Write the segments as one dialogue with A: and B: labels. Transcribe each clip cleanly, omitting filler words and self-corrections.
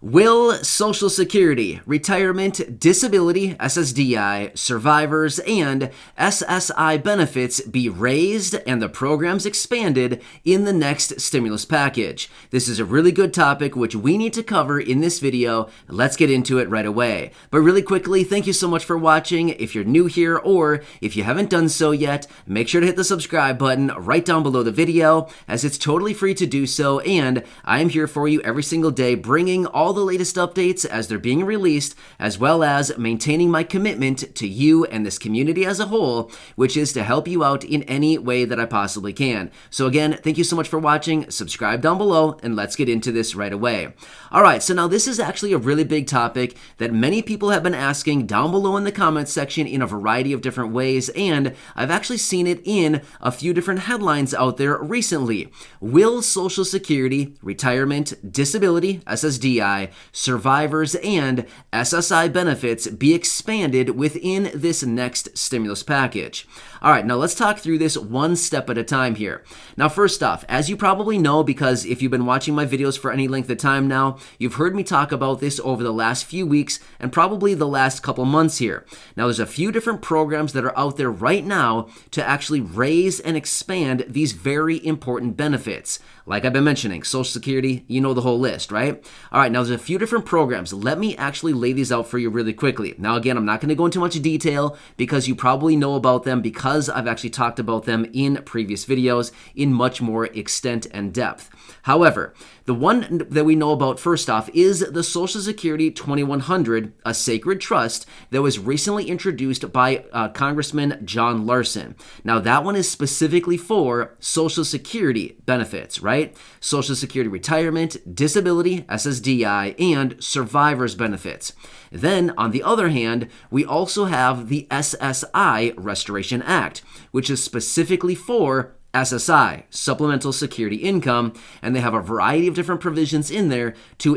A: Will Social Security, Retirement, Disability, SSDI, Survivors, and SSI benefits be raised and the programs expanded in the next stimulus package? This is a really good topic which we need to cover in this video. Let's get into it right away. But really quickly, thank you so much for watching. If you're new here or if you haven't done so yet, make sure to hit the subscribe button right down below the video, as it's totally free to do so, and I am here for you every single day bringing all the latest updates as they're being released, as well as maintaining my commitment to you and this community as a whole, which is to help you out in any way that I possibly can. So again, thank you so much for watching. Subscribe down below, and let's get into this right away. All right, so now this is actually a really big topic that many people have been asking down below in the comments section in a variety of different ways, and I've actually seen it in a few different headlines out there recently. Will Social Security, Retirement, Disability, SSDI, Survivors, and SSI benefits be expanded within this next stimulus package? All right, now let's talk through this one step at a time here. Now, first off, as you probably know, because if you've been watching my videos for any length of time now, you've heard me talk about this over the last few weeks and probably the last couple months here. Now, there's a few different programs that are out there right now to actually raise and expand these very important benefits. Like I've been mentioning, Social Security, you know the whole list, right? All right, now there's a few different programs. Let me actually lay these out for you really quickly. Now, again, I'm not going to go into much detail because you probably know about them because I've actually talked about them in previous videos in much more extent and depth. However, the one that we know about first off is the Social Security 2100, a sacred trust that was recently introduced by Congressman John Larson. Now, that one is specifically for Social Security benefits, right? Social Security retirement, disability, SSDI, and survivors benefits. Then, on the other hand, we also have the SSI Restoration Act, which is specifically for SSI, Supplemental Security Income, and they have a variety of different provisions in there to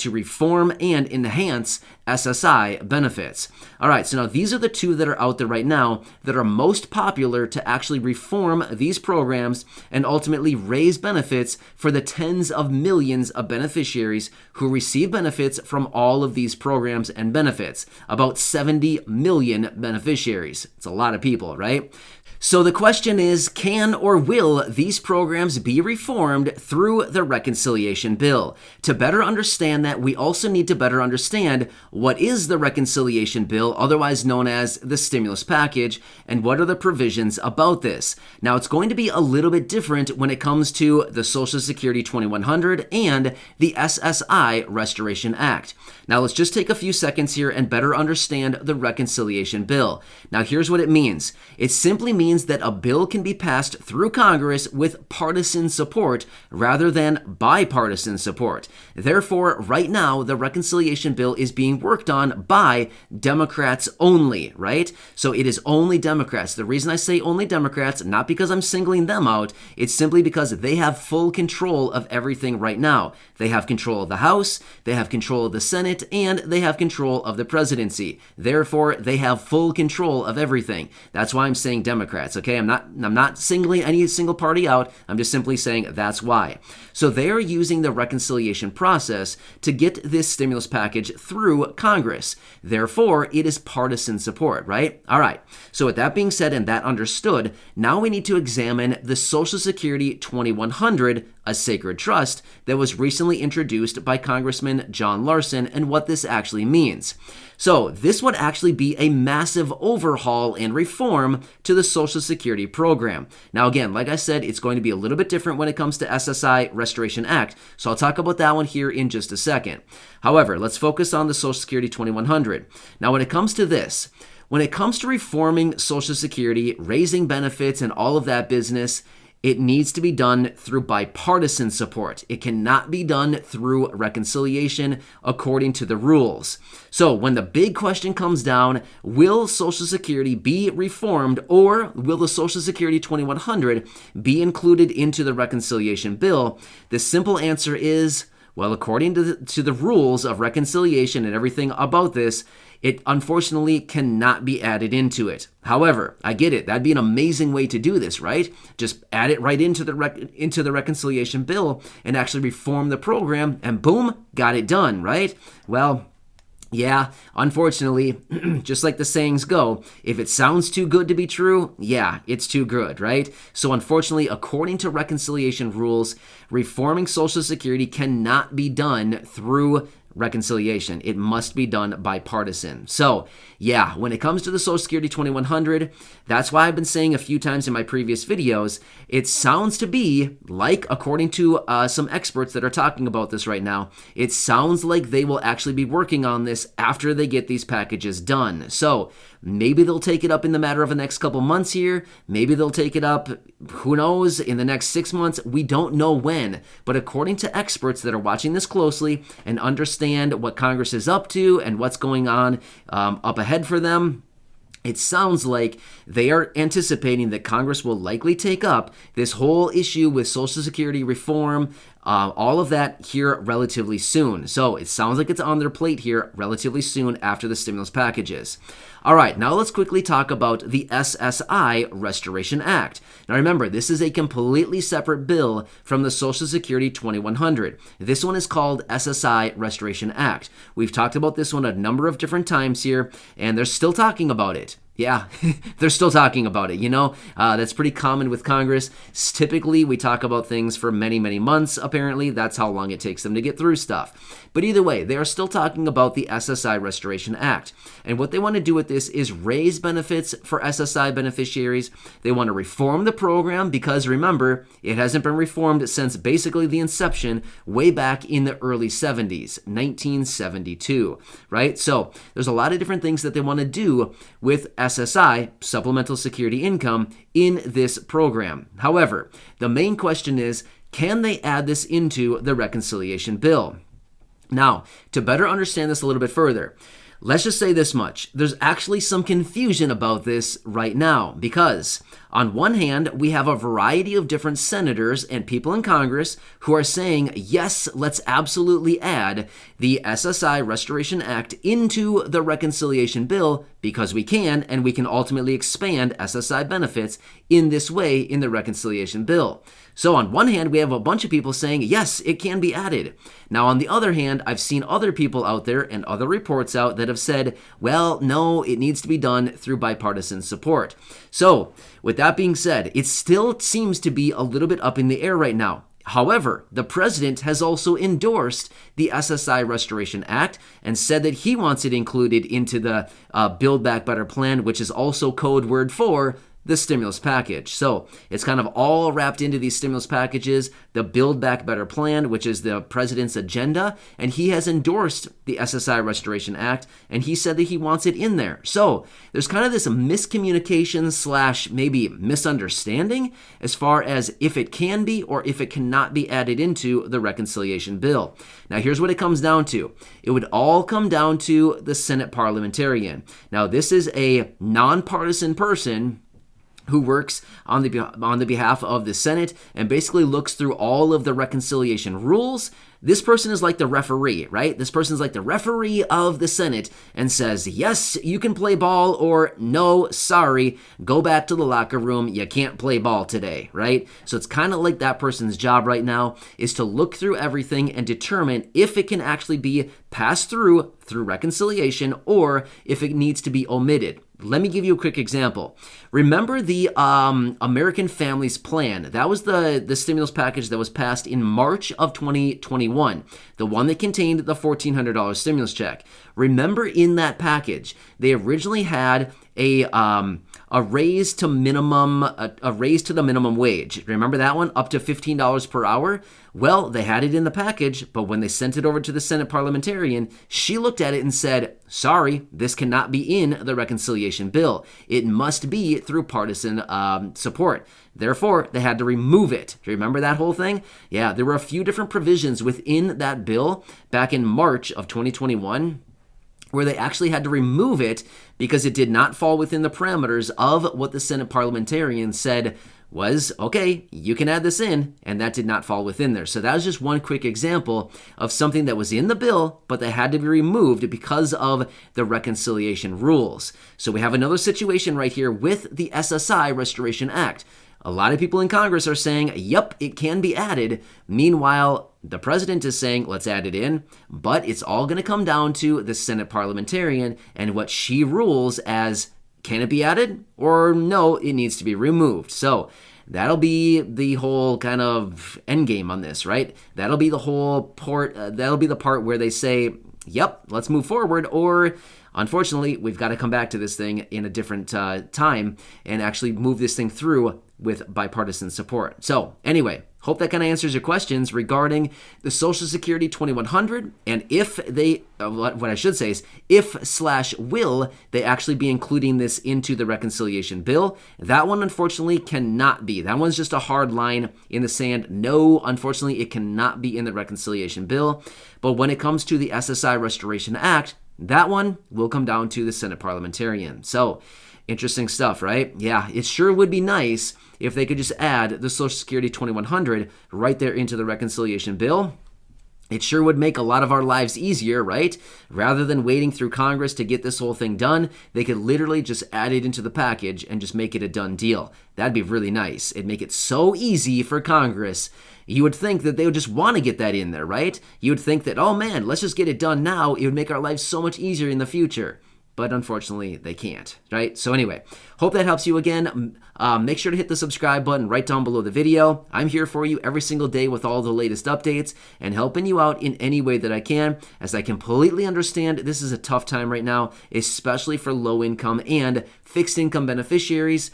A: reform and enhance SSI benefits. All right, so now these are the two that are out there right now that are most popular to actually reform these programs and ultimately raise benefits for the tens of millions of beneficiaries who receive benefits from all of these programs and benefits. About 70 million beneficiaries. It's a lot of people, right? So the question is, can or will these programs be reformed through the reconciliation bill? To better understand that, we also need to better understand what is the reconciliation bill, otherwise known as the stimulus package, and what are the provisions about this. Now, it's going to be a little bit different when it comes to the Social Security 2100 and the SSI Restoration Act. Now, let's just take a few seconds here and better understand the reconciliation bill. Now, here's what it means. It simply means that a bill can be passed through Congress with partisan support rather than bipartisan support. Therefore, right now, the reconciliation bill is being worked on by Democrats only, right? So it is only Democrats. The reason I say only Democrats, not because I'm singling them out, it's simply because they have full control of everything right now. They have control of the House, they have control of the Senate, and they have control of the presidency. Therefore, they have full control of everything. That's why I'm saying Democrats. Okay, I'm not singling any single party out. I'm just simply saying that's why. So they are using the reconciliation process to get this stimulus package through Congress. Therefore, it is partisan support, right? All right. So with that being said and that understood, now we need to examine the Social Security 2100, a sacred trust that was recently introduced by Congressman John Larson, and what this actually means. So this would actually be a massive overhaul and reform to the Social Security program. Now again, like I said, it's going to be a little bit different when it comes to SSI Restoration Act, so I'll talk about that one here in just a second. However, let's focus on the Social Security 2100. Now when it comes to this, when it comes to reforming Social Security, raising benefits, and all of that business, it needs to be done through bipartisan support. It cannot be done through reconciliation according to the rules. So when the big question comes down, will Social Security be reformed, or will the Social Security 2100 be included into the reconciliation bill? The simple answer is, Well, according to the rules of reconciliation and everything about this, it unfortunately cannot be added into it. However, I get it. That'd be an amazing way to do this, right? Just add it right into the reconciliation bill and actually reform the program, and boom, got it done, right? Well, yeah, unfortunately, just like the sayings go, if it sounds too good to be true, yeah, it's too good, right? So unfortunately, according to reconciliation rules, reforming Social Security cannot be done through reconciliation. It must be done bipartisan. So, yeah, when it comes to the Social Security 2100, that's why I've been saying a few times in my previous videos, it sounds to be like, according to some experts that are talking about this right now, it sounds like they will actually be working on this after they get these packages done. So, maybe they'll take it up in the matter of the next couple months here. Maybe they'll take it up, who knows, in the next 6 months. We don't know when. But according to experts that are watching this closely and understand what Congress is up to and what's going on up ahead for them, it sounds like they are anticipating that Congress will likely take up this whole issue with Social Security reform, all of that here relatively soon. So it sounds like it's on their plate here relatively soon after the stimulus packages. All right, now let's quickly talk about the SSI Restoration Act. Now remember, this is a completely separate bill from the Social Security 2100. This one is called SSI Restoration Act. We've talked about this one a number of different times here, and they're still talking about it. Yeah, they're still talking about it, That's pretty common with Congress. Typically, we talk about things for many, many months, apparently. That's how long it takes them to get through stuff. But either way, they are still talking about the SSI Restoration Act. And what they want to do with this is raise benefits for SSI beneficiaries. They want to reform the program because, remember, it hasn't been reformed since basically the inception way back in the early 70s, 1972, right? So there's a lot of different things that they want to do with SSI, Supplemental Security Income, in this program. However, the main question is, can they add this into the reconciliation bill? Now, to better understand this a little bit further, let's just say this much. There's actually some confusion about this right now because on one hand, we have a variety of different senators and people in Congress who are saying, yes, let's absolutely add the SSI Restoration Act into the reconciliation bill because we can, and we can ultimately expand SSI benefits in this way in the reconciliation bill. So on one hand, we have a bunch of people saying, yes, it can be added. Now, on the other hand, I've seen other people out there and other reports out that have said, well, no, it needs to be done through bipartisan support. So with that being said, it still seems to be a little bit up in the air right now. However, the president has also endorsed the SSI Restoration Act and said that he wants it included into the Build Back Better plan, which is also code word for the stimulus package. So it's kind of all wrapped into these stimulus packages, the Build Back Better plan, which is the president's agenda, and he has endorsed the SSI Restoration Act, and he said that he wants it in there. So there's kind of this miscommunication / maybe misunderstanding as far as if it can be or if it cannot be added into the reconciliation bill. Now here's what it comes down to. It would all come down to the Senate parliamentarian. Now this is a nonpartisan person who works on the behalf of the Senate and basically looks through all of the reconciliation rules. This person is like the referee, right? This person is like the referee of the Senate and says, yes, you can play ball, or no, sorry, go back to the locker room. You can't play ball today, right? So it's kind of like that person's job right now is to look through everything and determine if it can actually be passed through reconciliation or if it needs to be omitted. Let me give you a quick example. Remember the American Families Plan? That was the stimulus package that was passed in March of 2021, the one that contained the $1,400 stimulus check. Remember in that package, they originally had a raise to the minimum wage. Remember that one? Up to $15 per hour? Well, they had it in the package, but when they sent it over to the Senate parliamentarian, she looked at it and said, sorry, this cannot be in the reconciliation bill. It must be through partisan support. Therefore, they had to remove it. Do you remember that whole thing? Yeah, there were a few different provisions within that bill back in March of 2021 where they actually had to remove it because it did not fall within the parameters of what the Senate parliamentarian said was, okay, you can add this in, and that did not fall within there. So that was just one quick example of something that was in the bill, but that had to be removed because of the reconciliation rules. So we have another situation right here with the SSI Restoration Act. A lot of people in Congress are saying, yep, it can be added. Meanwhile, the president is saying, let's add it in. But it's all going to come down to the Senate parliamentarian and what she rules as, can it be added? Or no, it needs to be removed. So that'll be the whole kind of end game on this, right? That'll be the whole part. That'll be the part where they say, yep, let's move forward. Or unfortunately, we've got to come back to this thing in a different time and actually move this thing through with bipartisan support. So anyway, hope that kind of answers your questions regarding the Social Security 2100, and if they, what I should say is, if/will they actually be including this into the reconciliation bill. That one, unfortunately, cannot be. That one's just a hard line in the sand. No, unfortunately, it cannot be in the reconciliation bill. But when it comes to the SSI Restoration Act, that one will come down to the Senate parliamentarian. So interesting stuff, right? Yeah, it sure would be nice if they could just add the Social Security 2100 right there into the reconciliation bill. It sure would make a lot of our lives easier, right? Rather than waiting through Congress to get this whole thing done, they could literally just add it into the package and just make it a done deal. That'd be really nice. It'd make it so easy for Congress. You would think that they would just want to get that in there, right? You would think that, oh man, let's just get it done now. It would make our lives so much easier in the future. But unfortunately, they can't, right? So anyway, hope that helps you again. Make sure to hit the subscribe button right down below the video. I'm here for you every single day with all the latest updates and helping you out in any way that I can, as I completely understand this is a tough time right now, especially for low income and fixed income beneficiaries,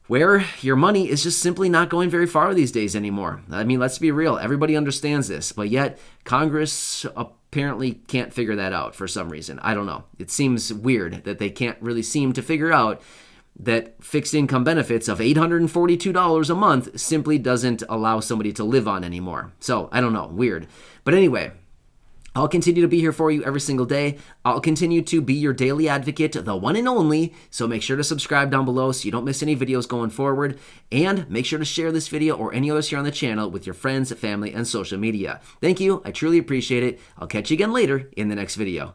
A: where your money is just simply not going very far these days anymore. I mean, let's be real. Everybody understands this, but yet Congress apparently can't figure that out for some reason. I don't know. It seems weird that they can't really seem to figure out that fixed income benefits of $842 a month simply doesn't allow somebody to live on anymore. So I don't know. Weird. But anyway, I'll continue to be here for you every single day. I'll continue to be your daily advocate, the one and only. So make sure to subscribe down below so you don't miss any videos going forward. And make sure to share this video or any others here on the channel with your friends, family, and social media. Thank you. I truly appreciate it. I'll catch you again later in the next video.